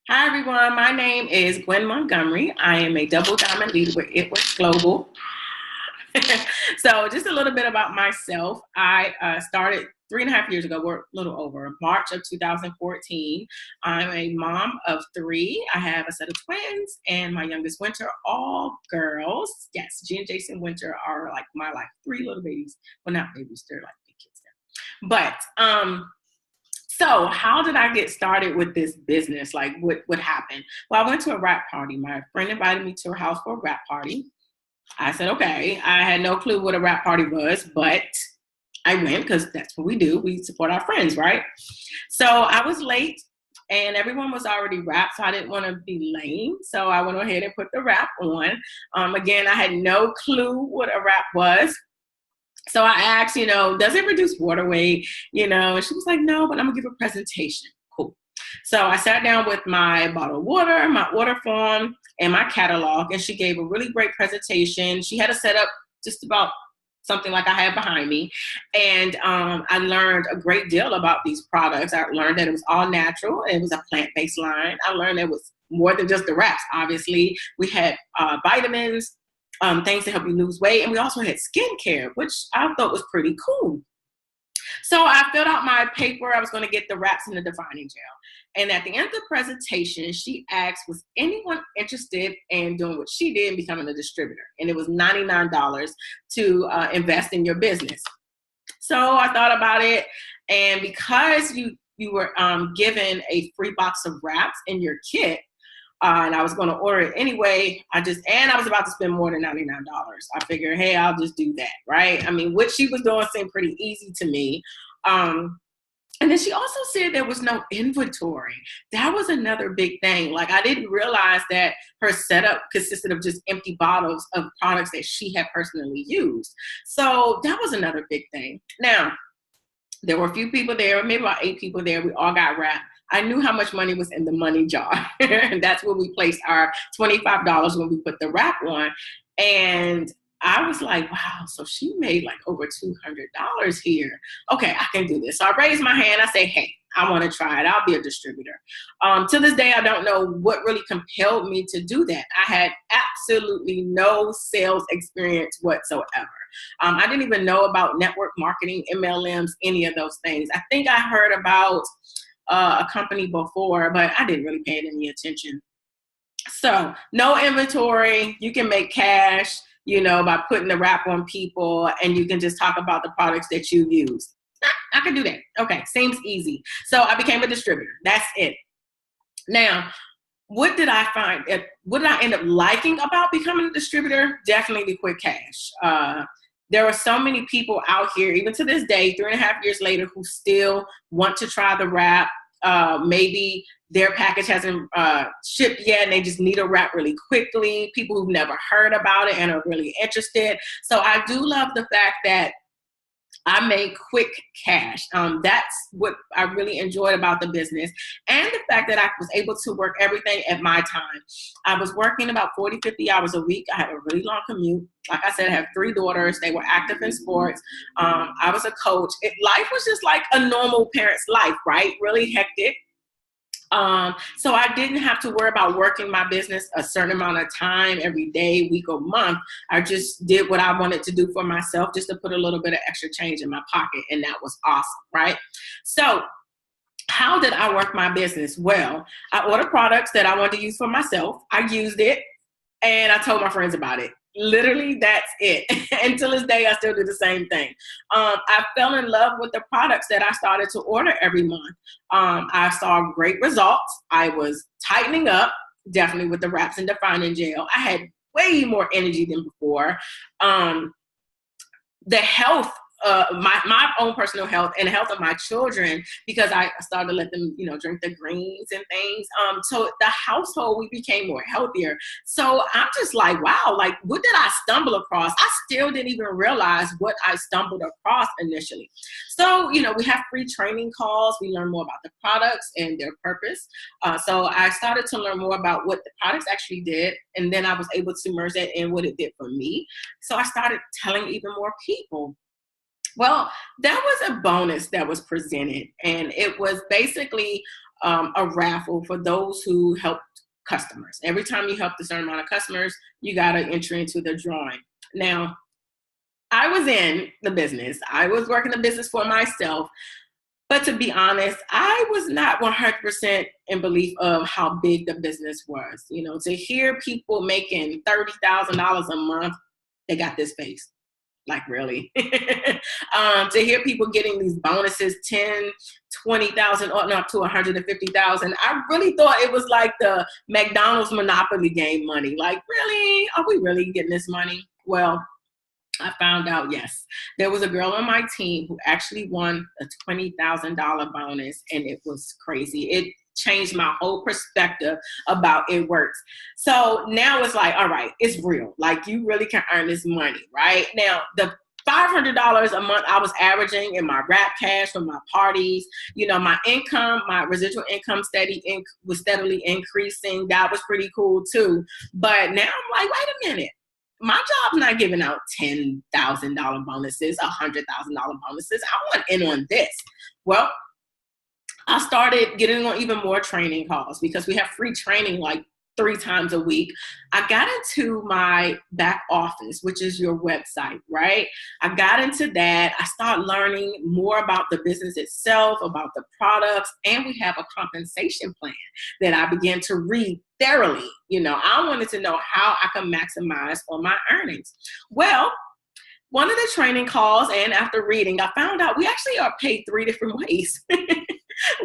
Hi, everyone. My name is Gwen Montgomery. I am a double diamond leader with It Works Global. So, just a little bit about myself. I started 3.5 years ago, we're a little over, March of 2014. I'm a mom of three. I have a set of twins, and my youngest Winter, are all girls. Yes, G and Jason Winter are like my three little babies. Well, not babies, they're like big kids now. So how did I get started with this business? Like what happened? Well, I went to a rap party. My friend invited me to her house for a rap party. I said, okay. I had no clue what a rap party was, but I went because that's what we do. We support our friends, right? So I was late and everyone was already wrapped, so I didn't want to be lame. So I went ahead and put the wrap on. Again, I had no clue what a wrap was. So I asked, does it reduce water weight? And she was like, no, but I'm gonna give a presentation. Cool. So I sat down with my bottle of water, my order form, and my catalog, and she gave a really great presentation. She had a setup just about something like I had behind me. And I learned a great deal about these products. I learned that it was all natural. It was a plant-based line. I learned it was more than just the wraps. Obviously, we had vitamins, things to help you lose weight. And we also had skincare, which I thought was pretty cool. So I filled out my paper. I was going to get the wraps and the defining gel. And at the end of the presentation, she asked, was anyone interested in doing what she did and becoming a distributor? And it was $99 to invest in your business. So I thought about it. And because you were given a free box of wraps in your kit, and I was going to order it anyway. I was about to spend more than $99. I figured, hey, I'll just do that, right? I mean, what she was doing seemed pretty easy to me. And then she also said there was no inventory. That was another big thing. Like, I didn't realize that her setup consisted of just empty bottles of products that she had personally used. So that was another big thing. Now, there were a few people there, maybe about 8 people there. We all got wrapped. I knew how much money was in the money jar. And that's where we placed our $25 when we put the wrap on. And I was like, wow, so she made like over $200 here. Okay, I can do this. So I raised my hand. I say, hey, I want to try it. I'll be a distributor. To this day, I don't know what really compelled me to do that. I had absolutely no sales experience whatsoever. I didn't even know about network marketing, MLMs, any of those things. I think I heard about a company before, but I didn't really pay any attention. So no inventory. You can make cash, by putting the wrap on people, and you can just talk about the products that you use. I can do that. Okay, seems easy. So I became a distributor. That's it. Now, what did I find? What did I end up liking about becoming a distributor? Definitely the quick cash. There are so many people out here, even to this day, 3.5 years later, who still want to try the wrap. Maybe their package hasn't shipped yet and they just need a wrap really quickly. People who've never heard about it and are really interested. So I do love the fact that I made quick cash. That's what I really enjoyed about the business, and the fact that I was able to work everything at my time. I was working about 40, 50 hours a week. I had a really long commute. Like I said, I have 3 daughters. They were active in sports. I was a coach. Life was just like a normal parent's life, right? Really hectic. So I didn't have to worry about working my business a certain amount of time every day, week, or month. I just did what I wanted to do for myself, just to put a little bit of extra change in my pocket. And that was awesome, right? So how did I work my business? Well, I ordered products that I wanted to use for myself. I used it and I told my friends about it. Literally, that's it. And to this day, I still do the same thing. I fell in love with the products that I started to order every month. I saw great results. I was tightening up, definitely with the wraps and defining gel. I had way more energy than before. The health, my own personal health and the health of my children, because I started to let them, drink the greens and things. So the household, we became more healthier. So I'm just like, wow, like what did I stumble across? I still didn't even realize what I stumbled across initially. So, we have free training calls. We learn more about the products and their purpose. So I started to learn more about what the products actually did. And then I was able to merge that in what it did for me. So I started telling even more people. Well, that was a bonus that was presented, and it was basically a raffle for those who helped customers. Every time you help a certain amount of customers, you got to enter into the drawing. Now, I was in the business. I was working the business for myself. But to be honest, I was not 100% in belief of how big the business was. You know, to hear people making $30,000 a month, they got this face. Like, really? To hear people getting these bonuses, 10, 20,000, or up to 150,000. I really thought it was like the McDonald's Monopoly game money. Like, really? Are we really getting this money? Well, I found out, yes, there was a girl on my team who actually won a $20,000 bonus, and it was crazy. It changed my whole perspective about it works. So now it's like, all right, it's real. Like, you really can earn this money, right? Now, the $500 a month I was averaging in my Rap Cash from my parties, you know, my income, my residual income was steadily increasing. That was pretty cool too. But now I'm like, wait a minute. My job's not giving out $10,000 bonuses, $100,000 bonuses. I want in on this. Well, I started getting on even more training calls because we have free training like 3 times a week. I got into my back office, which is your website, right? I got into that. I started learning more about the business itself, about the products, and we have a compensation plan that I began to read thoroughly. You know, I wanted to know how I can maximize on my earnings. Well, one of the training calls, and after reading, I found out we actually are paid 3 different ways.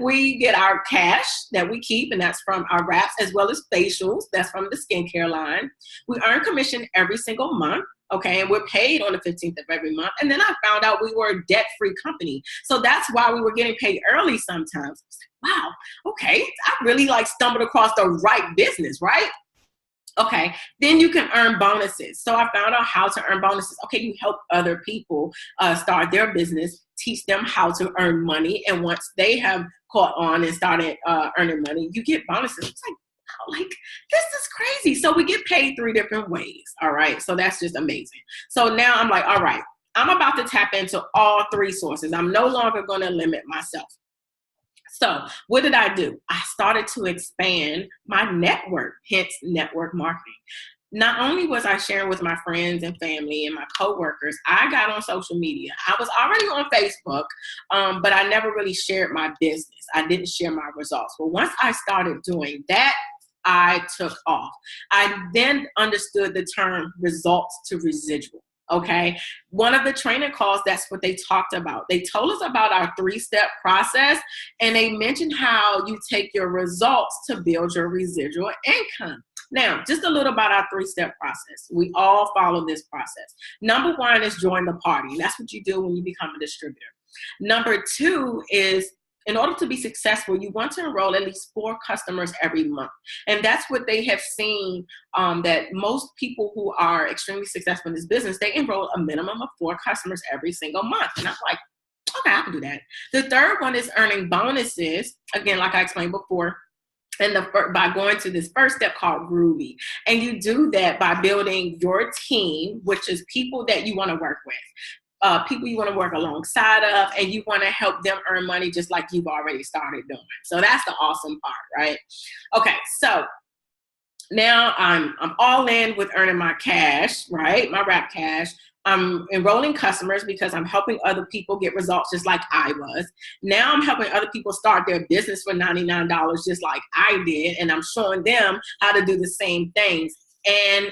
We get our cash that we keep, and that's from our wraps, as well as facials. That's from the skincare line. We earn commission every single month. Okay, and we're paid on the 15th of every month. And then I found out we were a debt-free company. So that's why we were getting paid early sometimes. Wow, okay, I really like stumbled across the right business, right? Okay, then you can earn bonuses. So I found out how to earn bonuses. Okay, you help other people start their business, teach them how to earn money. And once they have caught on and started earning money, you get bonuses. It's like, wow, like, this is crazy. So we get paid 3 different ways. All right, so that's just amazing. So now I'm like, all right, I'm about to tap into all 3 sources. I'm no longer going to limit myself. So what did I do? I started to expand my network, hence network marketing. Not only was I sharing with my friends and family and my coworkers, I got on social media. I was already on Facebook, but I never really shared my business. I didn't share my results. But once I started doing that, I took off. I then understood the term results to residual. Okay. One of the training calls, that's what they talked about. They told us about our 3-step process, and they mentioned how you take your results to build your residual income. Now, just a little about our 3-step process. We all follow this process. Number 1 is join the party. That's what you do when you become a distributor. Number 2 is, in order to be successful, you want to enroll at least 4 customers every month. And that's what they have seen, that most people who are extremely successful in this business, they enroll a minimum of 4 customers every single month. And I'm like, okay, I can do that. The third one is earning bonuses. Again, like I explained before, and by going to this first step called Groovy. And you do that by building your team, which is people that you want to work with. People you want to work alongside of, and you want to help them earn money just like you've already started doing. So that's the awesome part, right? Okay, so now I'm all in with earning my cash, right? My Rap Cash. I'm enrolling customers because I'm helping other people get results just like I was. Now I'm helping other people start their business for $99 just like I did, and I'm showing them how to do the same things. And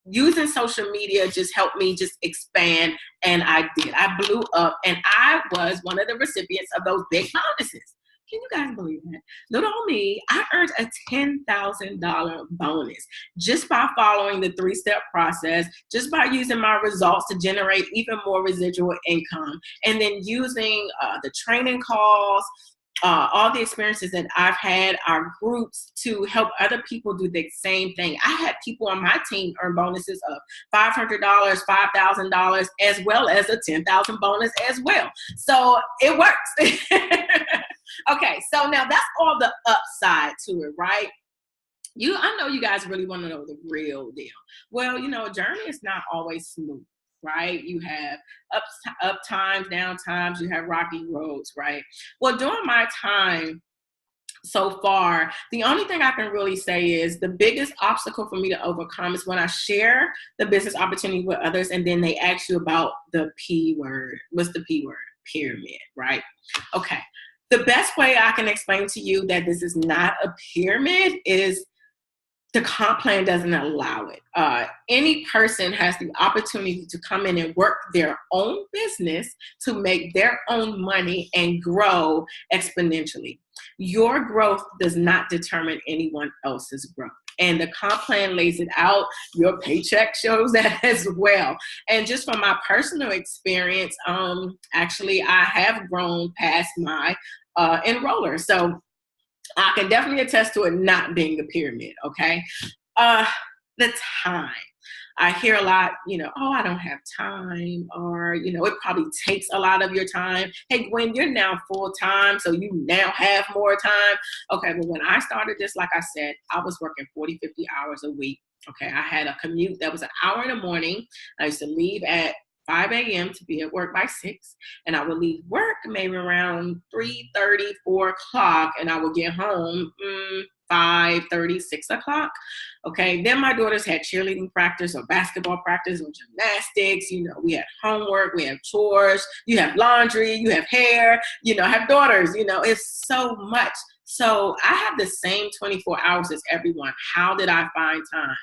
using social media just helped me just expand, and I did. I blew up, and I was one of the recipients of those big bonuses. Can you guys believe that? Little old me, I earned a $10,000 bonus just by following the 3-step process, just by using my results to generate even more residual income, and then using the training calls, all the experiences that I've had, our groups, to help other people do the same thing. I had people on my team earn bonuses of $500, $5,000, as well as a $10,000 bonus as well. So it works. Okay, so now that's all the upside to it, right? I know you guys really want to know the real deal. Well, you know, a journey is not always smooth, right? You have up times, down times, you have rocky roads, right? Well, during my time so far, the only thing I can really say is the biggest obstacle for me to overcome is when I share the business opportunity with others and then they ask you about the P word. What's the P word? Pyramid, right? Okay. The best way I can explain to you that this is not a pyramid is the comp plan doesn't allow it. Any person has the opportunity to come in and work their own business to make their own money and grow exponentially. Your growth does not determine anyone else's growth. And the comp plan lays it out. Your paycheck shows that as well. And just from my personal experience, actually, I have grown past my enroller. So I can definitely attest to it not being a pyramid, okay? The time. I hear a lot, oh, I don't have time, or, it probably takes a lot of your time. Hey, Gwen, you're now full-time, so you now have more time. Okay, but when I started this, like I said, I was working 40, 50 hours a week. Okay, I had a commute that was an hour in the morning. I used to leave at 5 a.m. to be at work by 6, and I would leave work maybe around 3:30, 4 o'clock, and I would get home 5:30, 6 o'clock. Okay, then my daughters had cheerleading practice or basketball practice or gymnastics. We had homework, we have chores, you have laundry, you have hair, I have daughters, it's so much. So I have the same 24 hours as everyone. How did I find time?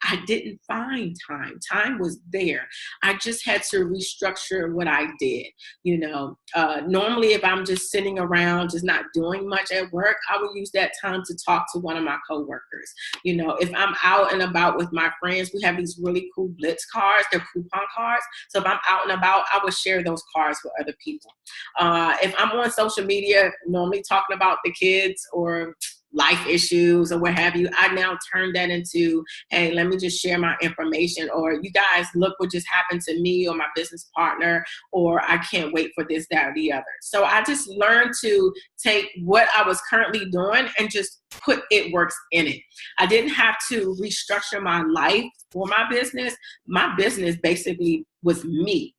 I didn't find time. Time was there. I just had to restructure what I did. Normally if I'm just sitting around, just not doing much at work, I would use that time to talk to one of my coworkers. If I'm out and about with my friends, we have these really cool Blitz cards. They're coupon cards. So if I'm out and about, I would share those cards with other people. If I'm on social media, normally talking about the kids or life issues or what have you, I now turn that into, hey, let me just share my information, or you guys, look what just happened to me or my business partner, or I can't wait for this, that, or the other. So I just learned to take what I was currently doing and just put It Works in it. I didn't have to restructure my life for my business. My business basically was me.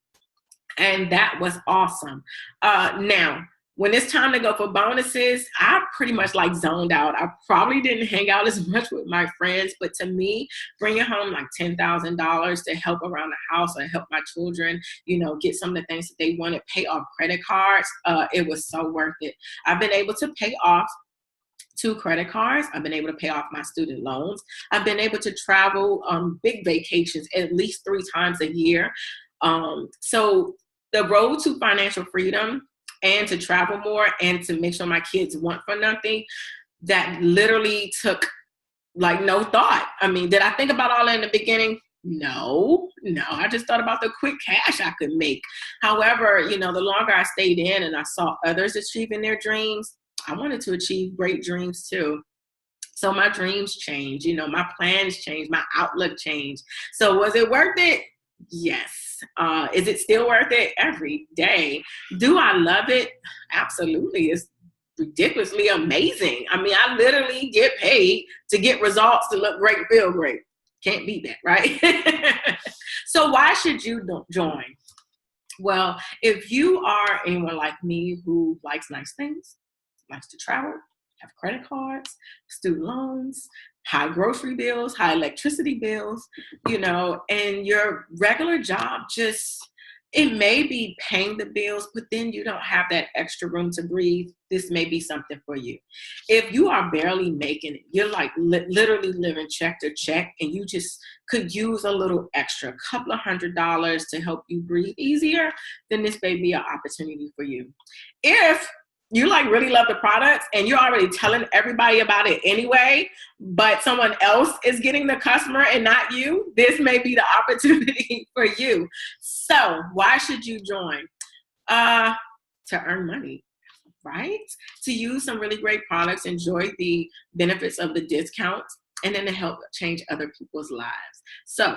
And that was awesome. Now, when it's time to go for bonuses, I pretty much zoned out. I probably didn't hang out as much with my friends, but to me, bringing home $10,000 to help around the house or help my children, get some of the things that they wanted, pay off credit cards, it was so worth it. I've been able to pay off 2 credit cards. I've been able to pay off my student loans. I've been able to travel on big vacations at least 3 times a year. So the road to financial freedom and to travel more and to make sure my kids want for nothing, that literally took no thought. I mean, did I think about all that in the beginning? No, I just thought about the quick cash I could make. However, the longer I stayed in and I saw others achieving their dreams, I wanted to achieve great dreams too. So my dreams changed, my plans changed, my outlook changed. So was it worth it? Yes. Is it still worth it? Every day. Do I love it? Absolutely. It's ridiculously amazing. I mean, I literally get paid to get results to look great, feel great. Can't beat that, right? So why should you join? Well, if you are anyone like me who likes nice things, likes to travel, have credit cards, student loans, high grocery bills, high electricity bills, and your regular job it may be paying the bills, but then you don't have that extra room to breathe. This may be something for you. If you are barely making it, you're literally living check to check, and you just could use a little extra, a couple of $100 to help you breathe easier, then this may be an opportunity for you. If you really love the products and you're already telling everybody about it anyway, but someone else is getting the customer and not you, this may be the opportunity for you. So why should you join? To earn money, right? To use some really great products, enjoy the benefits of the discounts, and then to help change other people's lives. So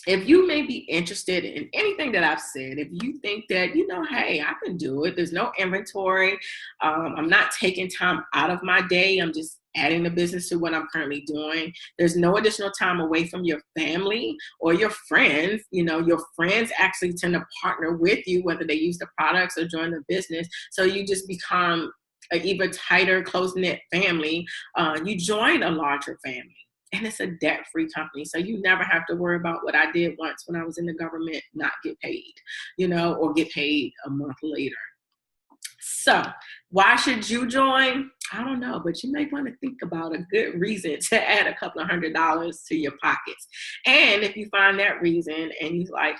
if you may be interested in anything that I've said, if you think that, hey, I can do it, there's no inventory, I'm not taking time out of my day, I'm just adding the business to what I'm currently doing. There's no additional time away from your family or your friends. Your friends actually tend to partner with you, whether they use the products or join the business. So you just become an even tighter, close-knit family, you join a larger family. And it's a debt-free company. So you never have to worry about what I did once when I was in the government, not get paid, or get paid a month later. So why should you join? I don't know, but you may want to think about a good reason to add a couple of $100 to your pockets. And if you find that reason and you're like,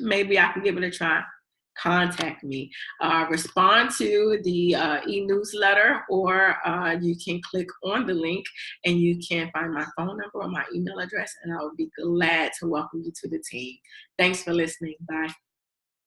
maybe I can give it a try, contact me. Respond to the e-newsletter, or you can click on the link and you can find my phone number or my email address, and I will be glad to welcome you to the team. Thanks for listening. Bye.